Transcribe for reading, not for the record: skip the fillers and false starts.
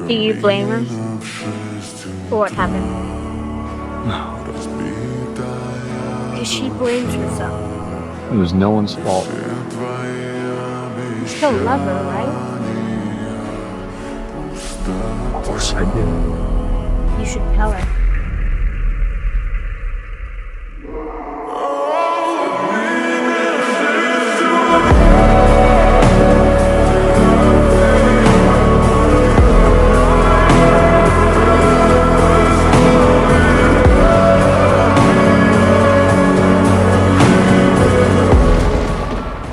Do you blame her for what happened? No, Because she blames herself. it was no one's fault. You still love her, right? Of course I did. You should tell her.